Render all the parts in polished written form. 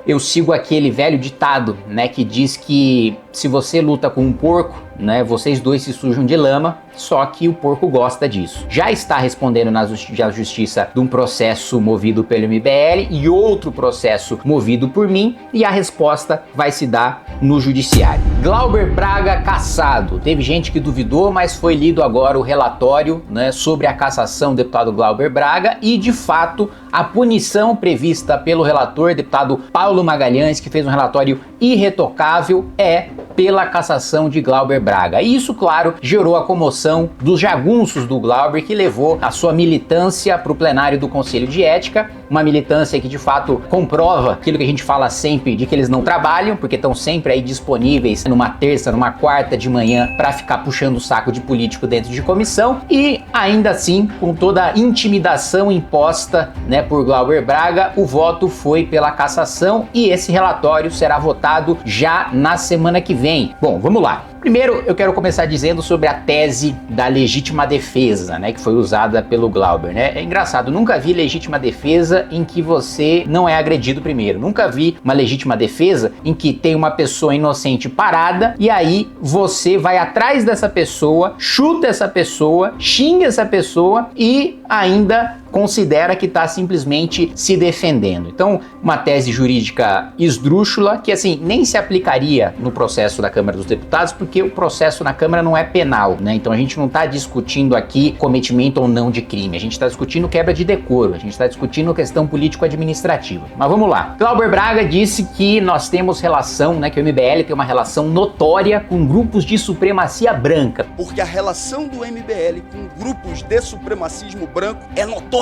Eu sigo aquele velho ditado, né, que diz que se você luta com um porco, né, vocês dois se sujam de lama, só que o porco gosta disso. Já está respondendo na justiça de um processo movido pelo MBL e outro processo movido por mim, e a resposta vai se dar no judiciário. Glauber Braga cassado. Teve gente que duvidou, mas foi lido agora o relatório, né, sobre a cassação do deputado Glauber Braga e, de fato, a punição prevista pelo relator, deputado Paulo Magalhães, que fez um relatório irretocável, é pela cassação de Glauber Braga. E isso, claro, gerou a comoção dos jagunços do Glauber, que levou a sua militância para o plenário do Conselho de Ética, uma militância que de fato comprova aquilo que a gente fala sempre, de que eles não trabalham, porque estão sempre aí disponíveis numa terça, numa quarta de manhã para ficar puxando o saco de político dentro de comissão, e ainda assim, com toda a intimidação imposta, né, por Glauber Braga, o voto foi pela cassação e esse relatório será votado já na semana que vem. Bom, vamos lá. Primeiro, eu quero começar dizendo sobre a tese da legítima defesa, né, que foi usada pelo Glauber, né? É engraçado, nunca vi legítima defesa em que você não é agredido primeiro. Nunca vi uma legítima defesa em que tem uma pessoa inocente parada e aí você vai atrás dessa pessoa, chuta essa pessoa, xinga essa pessoa e ainda considera que está simplesmente se defendendo. Então, uma tese jurídica esdrúxula que, assim, nem se aplicaria no processo da Câmara dos Deputados, porque o processo na Câmara não é penal, né? Então a gente não está discutindo aqui cometimento ou não de crime, a gente está discutindo quebra de decoro, a gente está discutindo questão político-administrativa. Mas vamos lá. Glauber Braga disse que nós temos relação, né, que o MBL tem uma relação notória com grupos de supremacia branca. Porque a relação do MBL com grupos de supremacismo branco é notória.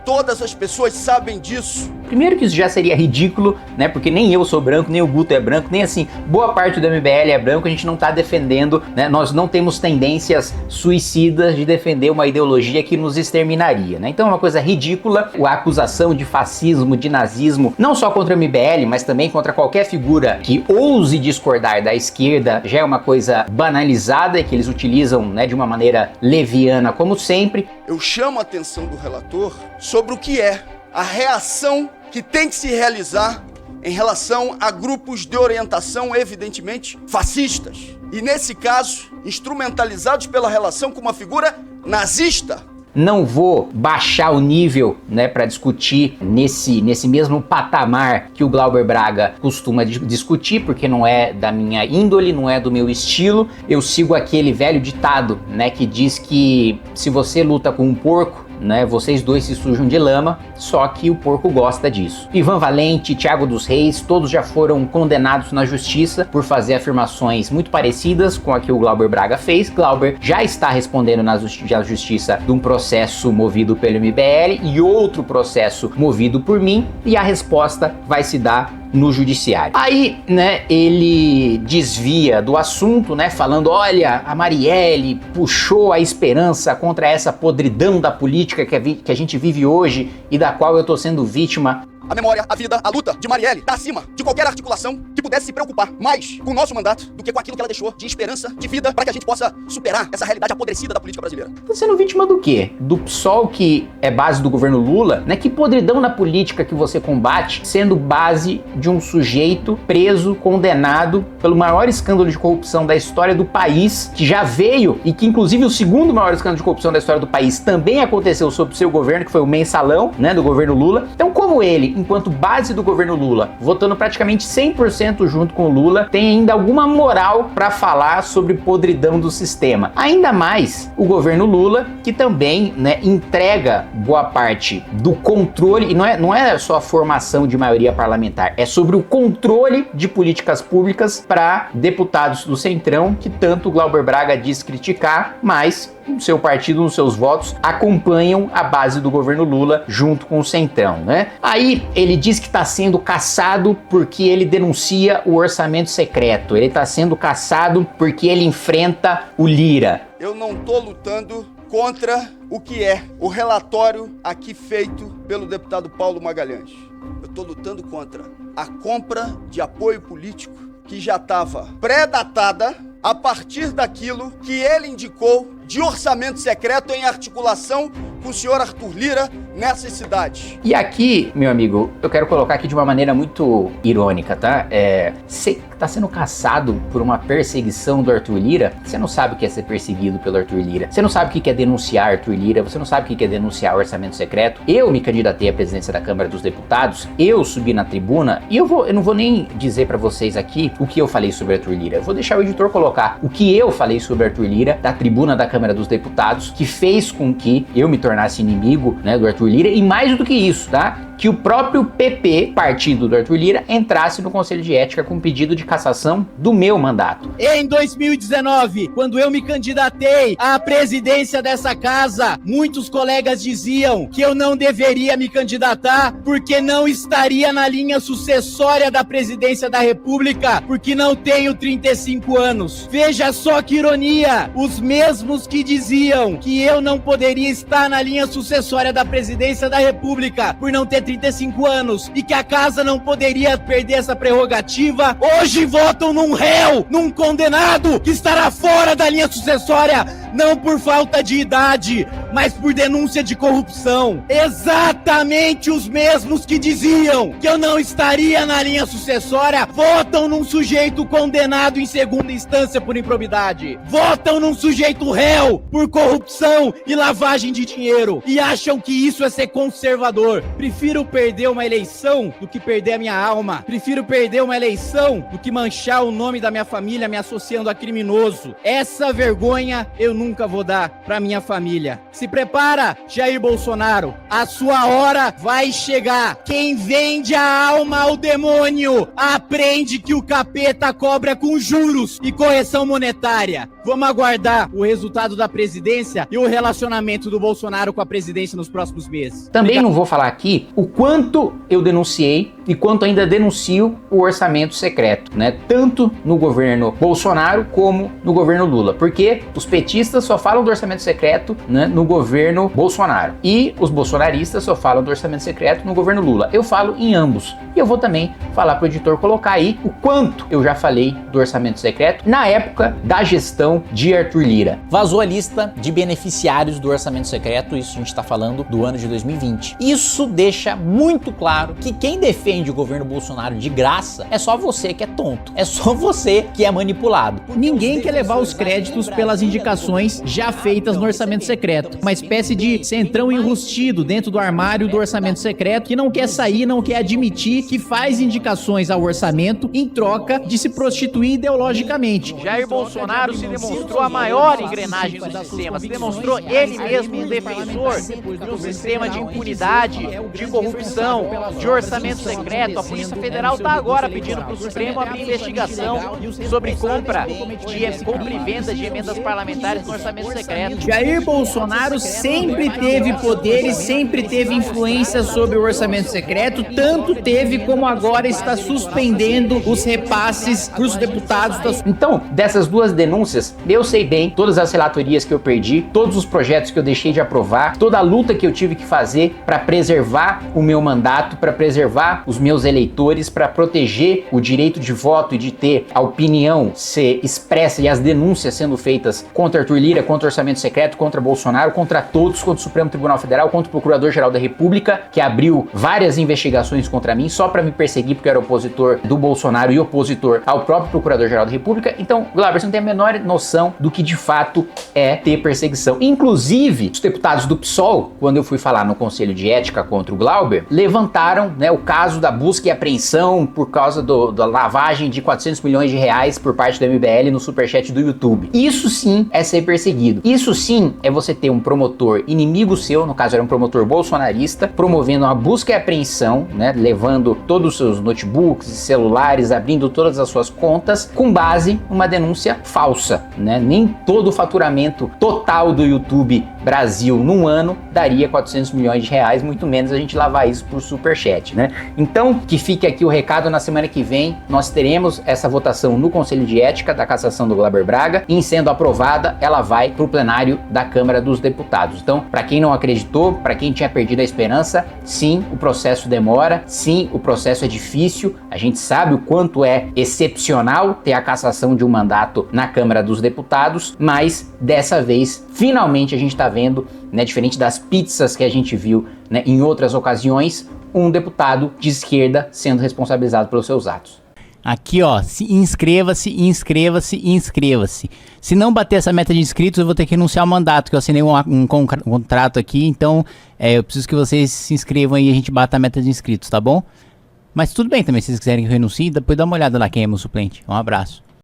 Todas as pessoas sabem disso. Primeiro que isso já seria ridículo, né? Porque nem eu sou branco, nem o Guto é branco, nem assim, boa parte do MBL é branco, a gente não tá defendendo, né? Nós não temos tendências suicidas de defender uma ideologia que nos exterminaria, né? Então é uma coisa ridícula a acusação de fascismo, de nazismo, não só contra o MBL, mas também contra qualquer figura que ouse discordar da esquerda, já é uma coisa banalizada e que eles utilizam, né, de uma maneira leviana, como sempre. Eu chamo a atenção do relator sobre o que é a reação que tem que se realizar em relação a grupos de orientação evidentemente fascistas. E nesse caso, instrumentalizados pela relação com uma figura nazista. Não vou baixar o nível, né, para discutir nesse mesmo patamar que o Glauber Braga costuma discutir, porque não é da minha índole, não é do meu estilo. Eu sigo aquele velho ditado, né, que diz que se você luta com um porco, né, vocês dois se sujam de lama, só que o porco gosta disso. Ivan Valente, Thiago dos Reis, todos já foram condenados na justiça por fazer afirmações muito parecidas com a que o Glauber Braga fez. Glauber já está respondendo na justiça de um processo movido pelo MBL e outro processo movido por mim, e a resposta vai se dar no judiciário. Aí, né, ele desvia do assunto, né, falando, olha, a Marielle puxou a esperança contra essa podridão da política que a gente vive hoje e da qual eu tô sendo vítima. A memória, a vida, a luta de Marielle está acima de qualquer articulação que pudesse se preocupar mais com o nosso mandato do que com aquilo que ela deixou de esperança, de vida, para que a gente possa superar essa realidade apodrecida da política brasileira. Tá sendo vítima do quê? Do PSOL, que é base do governo Lula, né? Que podridão na política que você combate, sendo base de um sujeito preso, condenado pelo maior escândalo de corrupção da história do país, que já veio, e que inclusive o segundo maior escândalo de corrupção da história do país também aconteceu sob o seu governo, que foi o mensalão, né, do governo Lula. Então, como ele, enquanto base do governo Lula, votando praticamente 100% junto com o Lula, tem ainda alguma moral para falar sobre podridão do sistema. Ainda mais o governo Lula, que também, né, entrega boa parte do controle, e não é só a formação de maioria parlamentar, é sobre o controle de políticas públicas para deputados do Centrão, que tanto o Glauber Braga diz criticar, mas o seu partido, nos seus votos, acompanham a base do governo Lula junto com o Centrão, né? Aí ele diz que está sendo caçado porque ele denuncia o orçamento secreto. Ele está sendo caçado porque ele enfrenta o Lira. Eu não tô lutando contra o que é o relatório aqui feito pelo deputado Paulo Magalhães. Eu tô lutando contra a compra de apoio político que já estava pré-datada a partir daquilo que ele indicou de orçamento secreto em articulação com o senhor Arthur Lira nessas cidades. E aqui, meu amigo, eu quero colocar aqui de uma maneira muito irônica, tá? Você tá sendo caçado por uma perseguição do Arthur Lira, você não sabe o que é ser perseguido pelo Arthur Lira, você não sabe o que é denunciar Arthur Lira, você não sabe o que é denunciar o orçamento secreto. Eu me candidatei à presidência da Câmara dos Deputados, eu subi na tribuna e eu não vou nem dizer pra vocês aqui o que eu falei sobre Arthur Lira, eu vou deixar o editor colocar o que eu falei sobre Arthur Lira da tribuna da Câmara dos Deputados, que fez com que eu me tornasse inimigo, né, do Arthur Lira, e mais do que isso, tá? Que o próprio PP, partido do Arthur Lira, entrasse no Conselho de Ética com pedido de cassação do meu mandato. Em 2019, quando eu me candidatei à presidência dessa casa, muitos colegas diziam que eu não deveria me candidatar porque não estaria na linha sucessória da presidência da República, porque não tenho 35 anos. Veja só que ironia, os mesmos que diziam que eu não poderia estar na linha sucessória da presidência da República por não ter 35 anos e que a casa não poderia perder essa prerrogativa, hoje votam num réu, num condenado que estará fora da linha sucessória, não por falta de idade, mas por denúncia de corrupção. Exatamente os mesmos que diziam que eu não estaria na linha sucessória, votam num sujeito condenado em segunda instância por improbidade, votam num sujeito réu por corrupção e lavagem de dinheiro e acham que isso é ser conservador. Prefiro perder uma eleição do que perder a minha alma. Prefiro perder uma eleição do que manchar o nome da minha família me associando a criminoso. Essa vergonha eu nunca vou dar pra minha família. Se prepara, Jair Bolsonaro. A sua hora vai chegar. Quem vende a alma ao demônio aprende que o capeta cobra com juros e correção monetária. Vamos aguardar o resultado da presidência e o relacionamento do Bolsonaro com a presidência nos próximos meses. Também não vou falar aqui o quanto eu denunciei e quanto ainda denuncio o orçamento secreto, né? Tanto no governo Bolsonaro como no governo Lula, porque os petistas só falam do orçamento secreto, né, no governo Bolsonaro e os bolsonaristas só falam do orçamento secreto no governo Lula. Eu falo em ambos e eu vou também falar pro editor colocar aí o quanto eu já falei do orçamento secreto na época da gestão de Arthur Lira. Vazou a lista de beneficiários do orçamento secreto, isso a gente está falando do ano de 2020. Isso deixa muito claro que quem defende o governo Bolsonaro de graça é só você que é tonto, é só você que é manipulado. Ninguém quer levar os créditos pelas indicações já feitas no orçamento secreto, uma espécie de centrão enrustido dentro do armário do orçamento secreto que não quer sair, não quer admitir que faz indicações ao orçamento em troca de se prostituir ideologicamente. Jair Bolsonaro se demonstrou a maior engrenagem do sistema, se demonstrou ele mesmo um defensor de um sistema de impunidade, de corrupção, de orçamento secreto. A Polícia Federal está agora pedindo para o Supremo abrir investigação sobre compra e venda de emendas parlamentares no orçamento secreto. Jair Bolsonaro sempre teve poder e sempre teve influência sobre o orçamento secreto, tanto teve como agora está suspendendo os repasses para os deputados. Então, dessas duas denúncias, eu sei bem todas as relatorias que eu perdi, todos os projetos que eu deixei de aprovar, toda a luta que eu tive que fazer para preservar o meu mandato, para preservar os meus eleitores, para proteger o direito de voto e de ter a opinião ser expressa e as denúncias sendo feitas contra Arthur Lira, contra o orçamento secreto, contra Bolsonaro, contra todos, contra o Supremo Tribunal Federal, contra o Procurador-Geral da República, que abriu várias investigações contra mim só para me perseguir porque eu era opositor do Bolsonaro e opositor ao próprio Procurador-Geral da República. Então, Glauber, você não tem a menor noção do que de fato é ter perseguição. Inclusive, os deputados do PSOL, quando eu fui falar no Conselho de Ética contra o Glauber, levantaram, né, o caso da busca e apreensão por causa da lavagem de 400 milhões de reais por parte do MBL no superchat do YouTube. Isso sim é ser perseguido. Isso sim é você ter um promotor inimigo seu, no caso era um promotor bolsonarista, promovendo uma busca e apreensão, né, levando todos os seus notebooks e celulares, abrindo todas as suas contas, com base em uma denúncia falsa, né? Nem todo o faturamento total do YouTube Brasil num ano daria 400 milhões de reais, muito menos a gente lavar isso por superchat, né? Então, que fique aqui o recado, na semana que vem nós teremos essa votação no Conselho de Ética da cassação do Glauber Braga, e sendo aprovada, ela vai para o plenário da Câmara dos Deputados. Então, para quem não acreditou, para quem tinha perdido a esperança, sim, o processo demora, sim, o processo é difícil, a gente sabe o quanto é excepcional ter a cassação de um mandato na Câmara dos Deputados, mas dessa vez, finalmente a gente está vendo, né, diferente das pizzas que a gente viu né, em outras ocasiões, um deputado de esquerda sendo responsabilizado pelos seus atos. Aqui, ó, inscreva-se, inscreva-se, inscreva-se. Se não bater essa meta de inscritos, eu vou ter que renunciar ao mandato, que eu assinei um contrato aqui, então eu preciso que vocês se inscrevam aí e a gente bata a meta de inscritos, tá bom? Mas tudo bem também, se vocês quiserem que eu renuncie, depois dá uma olhada lá quem é meu suplente. Um abraço.